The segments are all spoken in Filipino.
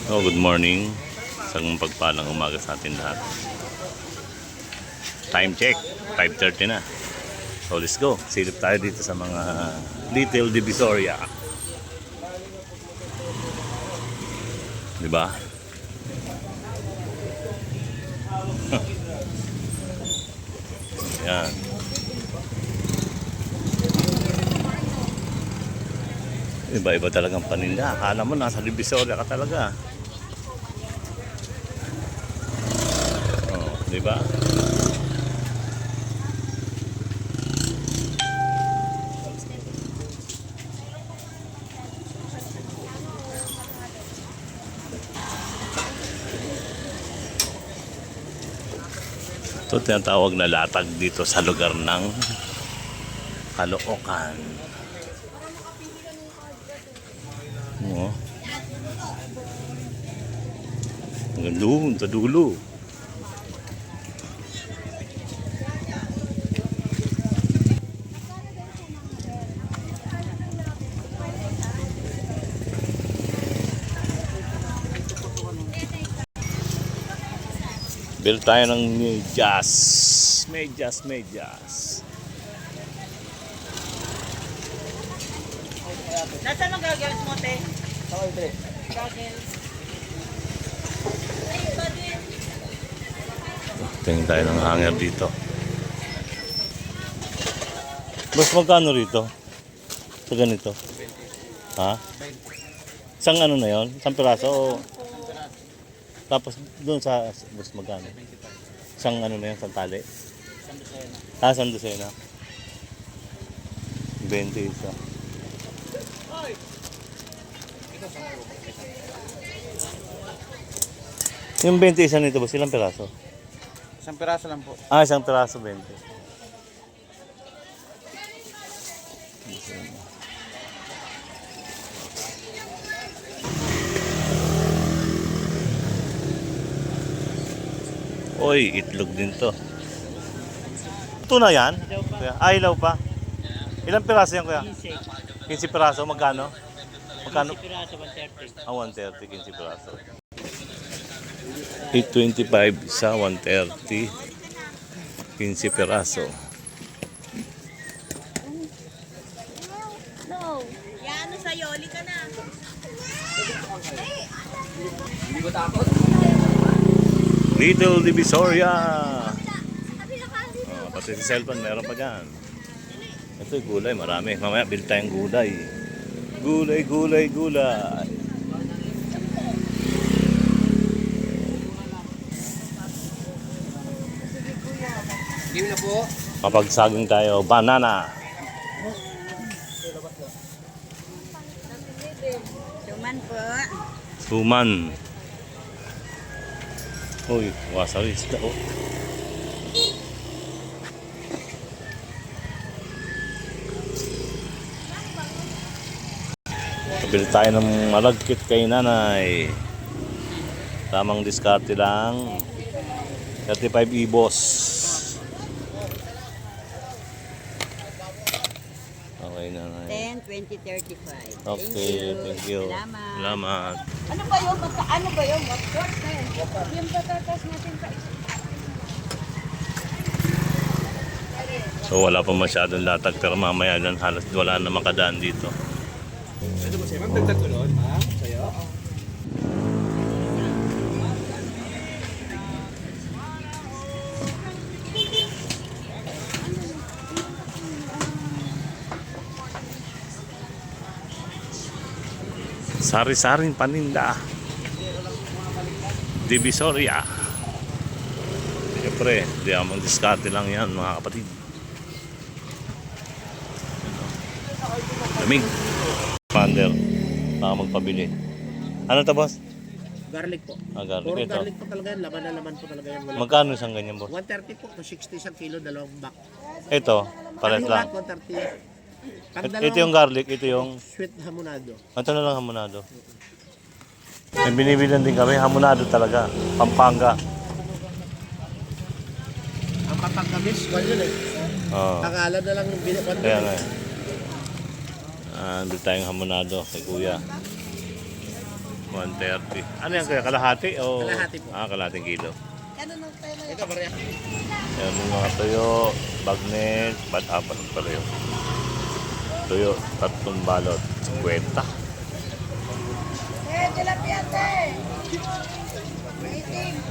Oh, good morning. Isang pagpalang umaga sa atin lahat. Time check, 5:30 na. So let's go. Silip tayo dito sa mga Little Divisoria. Diba? Yan. Iba-iba talagang paninda. Akala mo nasa Divisoria ka talaga. Oh, diba? Ito tinatawag na latag dito sa lugar ng Caloocan. Oh. Hanggang doon sa dulo. Bil tayo ng medyas. Medyas. Nasaan ang goggles mo, te? Okay, pre. Goggles. Tingin tayo ng hanger dito. Boss, magkano rito? Sa ganito? Ha? Isang ano na yon? Isang piraso o... Tapos doon sa boss magkano? Isang ano na yun, isang tali? Isang dosena. 20 isa. Yung 20 isa nito boss, ilang piraso? Isang piraso lang po. Ah, isang piraso 20. Oy, itlog din to. Ito na yan? Kuya? Ah, ilaw pa. Ilang piraso yan, kuya? 15 piraso, magkano? Magkano? 15 piraso, 130. Ah, 130, 15 piraso. 825 isa, 130. 15 piraso. No. Yan, ano sa'yo? Oli ka na. Hindi ko takot. Little Divisoria. Oh, pati si cellphone, meron pa dyan. Ito yung gulay, marami. Mamaya, bil tayong gulay. Gulay. Game na po. Kapag saging tayo, banana. Suman po. Suman. Uy, wasabi isda oh. Pabili tayo ng malagkit kay nanay. Tamang diskarte lang. 35 ibos. Okay nanay. 10, 20, 35. Okay, thank you. Salamat. Ano ba yung what short na yun? Yung patatas natin pa. So wala pa masyadong latag pero mamaya lang halos wala na makadaan dito. Ito mo siya, ma'am. Dagdag ko nun, ma'am. Sa'yo. Sari-saring paninda. Divisoria. Siyempre, diamond diskarte lang yan mga kapatid. Lamig. Commander, baka magpabili. Ano to boss? Garlic po. Ah, garlic. Puro Ito. garlic po talaga yan. Laman na laman po talaga yan. Wala. Magkano isang ganyan boss? 130 po. 60 isang kilo, dalawang back. Ito, pares lang. 130. Pag Ito yung garlic, ito yung... sweet hamonado. Ito na lang hamonado. May binibilan din kami, hamonado talaga. Pampanga. Ang papangkamis, kwan yun eh. Oo. Akala na lang yung binakwan Kaya nga. Andun tayong hamonado kay kuya. 130. Ano yan kaya? Kalahati? O... Kalahati po. Kalahating kilo. Ito, Maria. Yan yung mga tuyo, bagnet, apat pala yun. Tuyo, 3 balot, 50. Tilapia, te.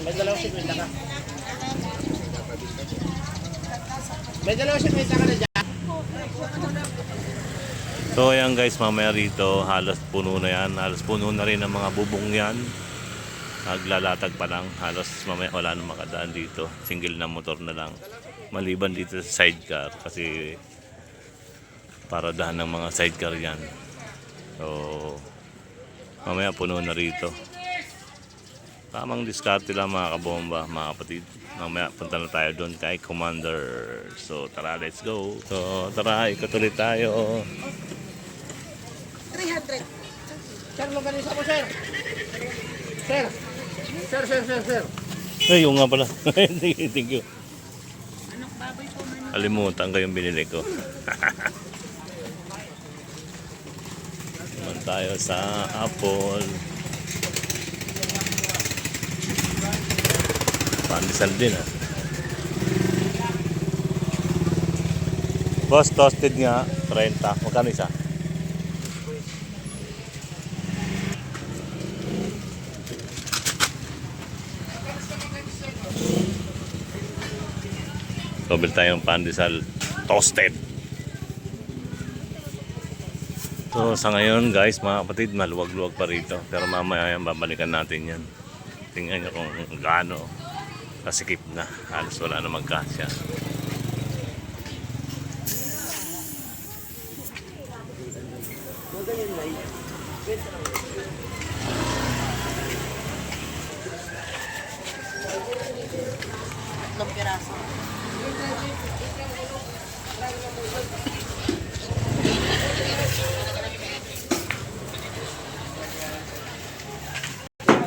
May dalawang sikwenta ka. May dalawang sikwenta ka na dyan. So ayan guys, mamaya rito halos puno na yan. Halos puno na rin ang mga bubong yan. Naglalatag pa lang. Halos mamaya wala nang makadaan dito. Single na motor na lang. Maliban dito sa sidecar kasi paradahan ng mga sidecar yan. So mamaya puno na rito. Tamang diskarte lang mga kabomba, mga kapatid. Mamaya punta na tayo doon kay Commander. So tara, let's go. So tara, ikot ulit tayo. 300. Sir, longganisa po, sir. Sir. Sir. Ay, yung nga pala. Thank you. Anong baboy po man? Alimutan ko yung binili ko. Naman tayo sa Apple. Pandesal din ah. Boss, toasted nga, 30. Magkano isa? So, bil tayong pandesal toasted. So, sa ngayon guys, mga kapatid, maluwag-luwag pa rito. Pero mamaya yan, babalikan natin yan. Tingnan nyo kung gaano kasikip na. Halos wala na magkasya. Tatlong piraso.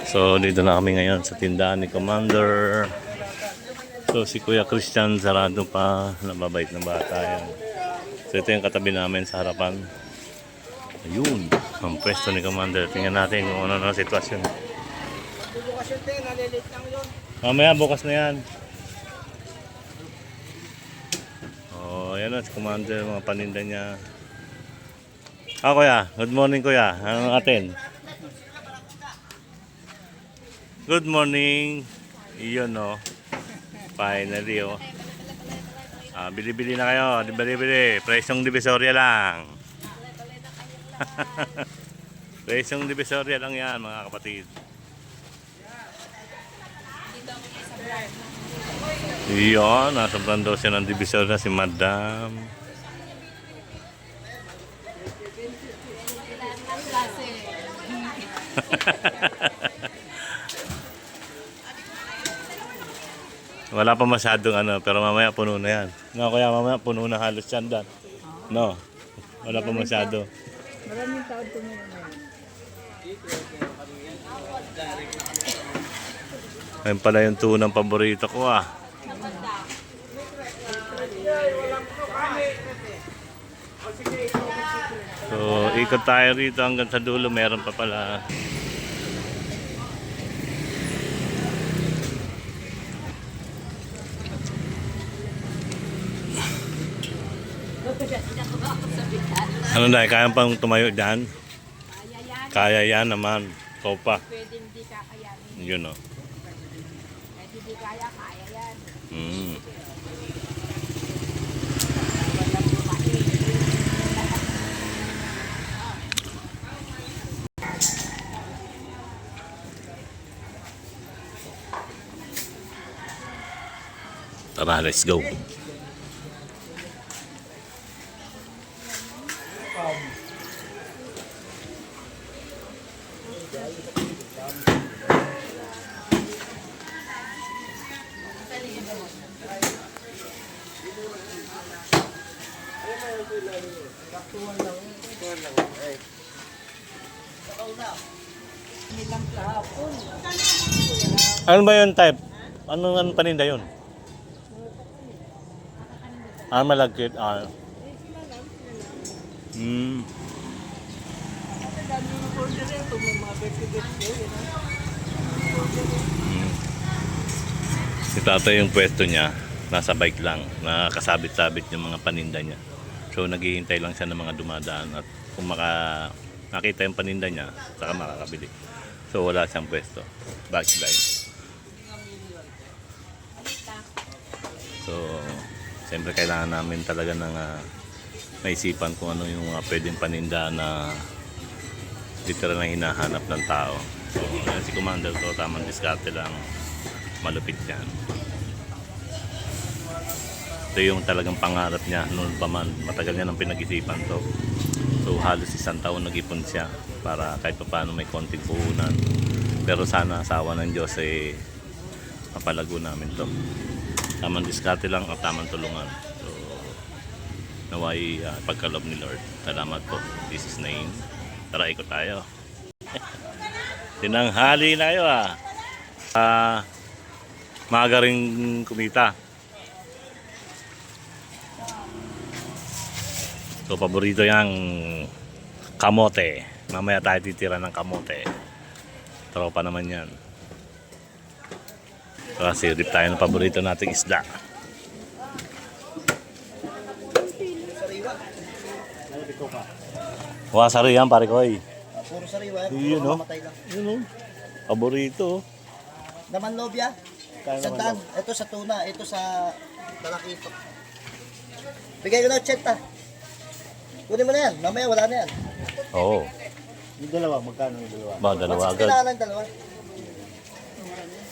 So dito na kami ngayon sa tindahan ni Commander. So si Kuya Christian sarado pa, nababait na bata yan. So ito yung katabi namin sa harapan. Ayun, ang pwesto ni Commander. Tingnan natin kung ano na sitwasyon. Bukas yun, te. Nalilit lang yun. Mamaya bukas na yan. Oh, yan na si Commander, mga paninda niya. Kuya, good morning kuya. Ano atin? Good morning. Iyon no. Finally oh. Bili-bili na kayo. Bili-bili. Presyong Divisoria lang. Presyong Divisoria lang yan mga kapatid. Iyon. Nasa brando siya ng Divisoria si Madam. Wala pa masyadong ano, pero mamaya puno na yan. No, kaya mamaya puno na halos yan dan. No, wala pa masyado. Maraming taon tumayo na yan. Ayun pala yung tunang paborito ko ah. So, ikot tayo rito hanggang sa dulo. Meron pa pala. Ano dahil, kaya pang tumayo dyan? Kaya yan naman. Ikaw pa. Pwede hindi kakayanin. Yun o. Kahit hindi kaya, kaya yan. Tara, let's go. Ano ba yun type? Anong paninda yun? Malagkit. Hmm. Dami yung order ito. May mga Si tatay yung pwesto niya, nasa bike lang, nakasabit-sabit yung mga paninda niya. So naghihintay lang siya ng mga dumadaan at kung nakita yung paninda niya, saka makakabili. So wala siyang pwesto. Backline. So siyempre kailangan namin talaga ng naisipan kung ano yung pwedeng paninda na literal na hinahanap ng tao. So yan si Commander ko, tamang diskarte lang, malupit yan. Ito yung talagang pangarap niya noon pa man, matagal niya nang pinag-isipan to. So halos isang taon nag-ipon siya para kahit paano may konting puhunan. Pero sana asawa ng Diyos mapalago namin to. Tamang diskarte lang at tamang tulungan. So naway pagkalob ni Lord. Salamat po. This is name. Tara, ikot tayo. Tinanghali na kayo maaga ring kumita. So paborito yang kamote. Mamaya tayo titira ng kamote. Tropa naman yan. Kasi rip tayo ng paborito nating isda. Wasari yan pare ko eh. Puro sariwa. Yun o. Mamatay lang. Yun o. Paborito. Naman lobya. Sandaan. Ito sa tuna. Ito sa talakito. Bigay ko na 80. Kunin mo na yan. Mamaya wala na yan. Oo. Yung dalawa. Magkano yung dalawa? Ba, dalawa 160 agad. na lang dalawa.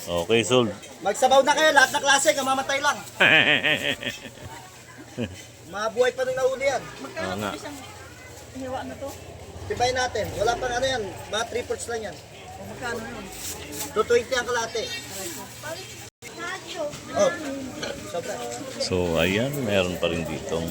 Okay, sold. Magsabaw na kayo. Lahat na klase. Kamamatay lang. Mabuhay pa nung nahuli yan. Oo nga. Hiwa na to. Tibayin natin. Wala pang ano yan. Mga 3/4 lang yan. Magkano yun? 220 ang kalate. Oh. Sobra. So, ayan. Meron pa rin dito.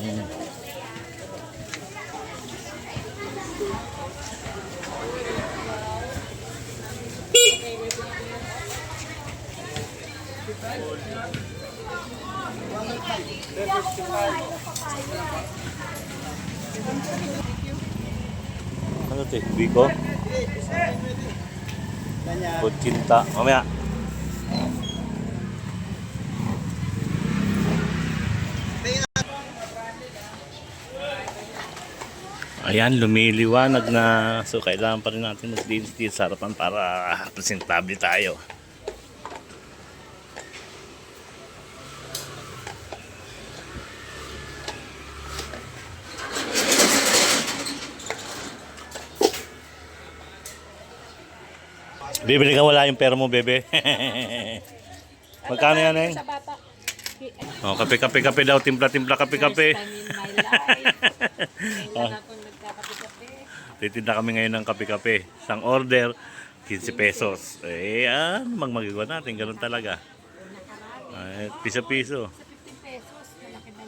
Ano ito? Biko? Kutsinta. Mamaya. Ayan, lumiliwanag na. So, kailangan pa rin natin mag-dinis dito sa harapan para presentable tayo. Bibili ka, wala yung pera mo, bebe. Magkano yan, eh? Sa bata. Oh, kape daw, timpla, kape. First time in my life. Kailan ako nagkakape-kape. Titinda kami ngayon ng kape. Isang order, 15 pesos. Eh, magagawa natin, ganun talaga. Piso-piso. Sa 15 pesos, malaki na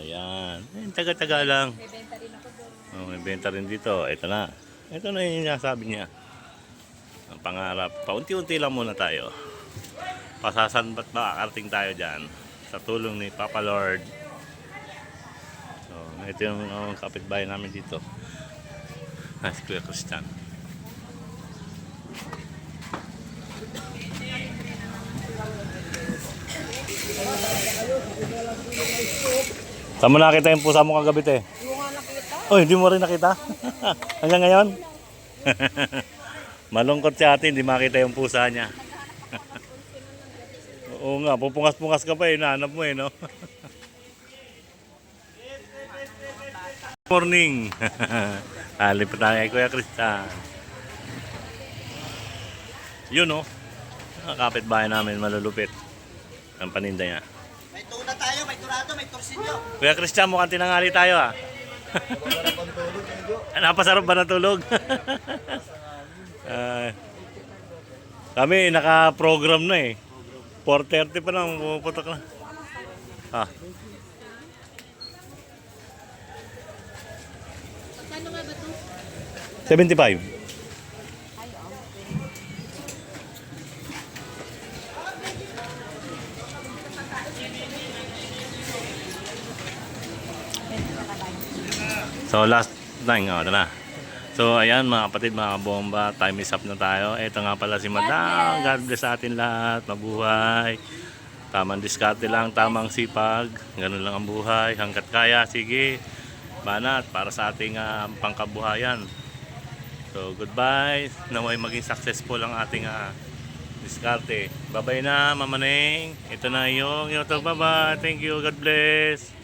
yan. Yan. Taga-taga lang. May benta rin ako doon. May benta rin dito. Ito na. Ito na yung sinasabi niya. Ang pangarap. Paunti-unti lang muna tayo. Pasasan ba't makakarating tayo dyan? Sa tulong ni Papa Lord. So, ito yung kapitbahay namin dito. Si Kuya Christian. Saan mo nakita yung pusa mo kagabi, te? Yung nga nakita. Oh, hindi mo rin nakita? Hanggang ngayon? Malungkot si ate, hindi makita yung pusa niya. Oo nga, pupungas-pungas ka pa nahanap mo no? Morning! Halip tayo kay Kuya Christian. Yun kapitbahay namin, malulupit. Ang paninda niya. May tuna tayo, may turado, may torsilyo. Kuya Christian, mukhang tinangali tayo Napasarap ba na tulog? Kami naka-program na 4:30 pa lang, puputok na. Kano nga ba ito? 75. So last time, ito na. So ayan mga kapatid, mga bomba, time is up na tayo. Ito nga pala si Madam. God bless sa atin lahat. Mabuhay. Tamang diskarte lang, tamang sipag. Ganun lang ang buhay. Hanggat kaya, sige. Banat para sa ating pangkabuhayan. So goodbye. Naway maging successful ang ating diskarte. Bye-bye na, Mama Neng. Ito na yung YouTube. Bye-bye. Thank you. God bless.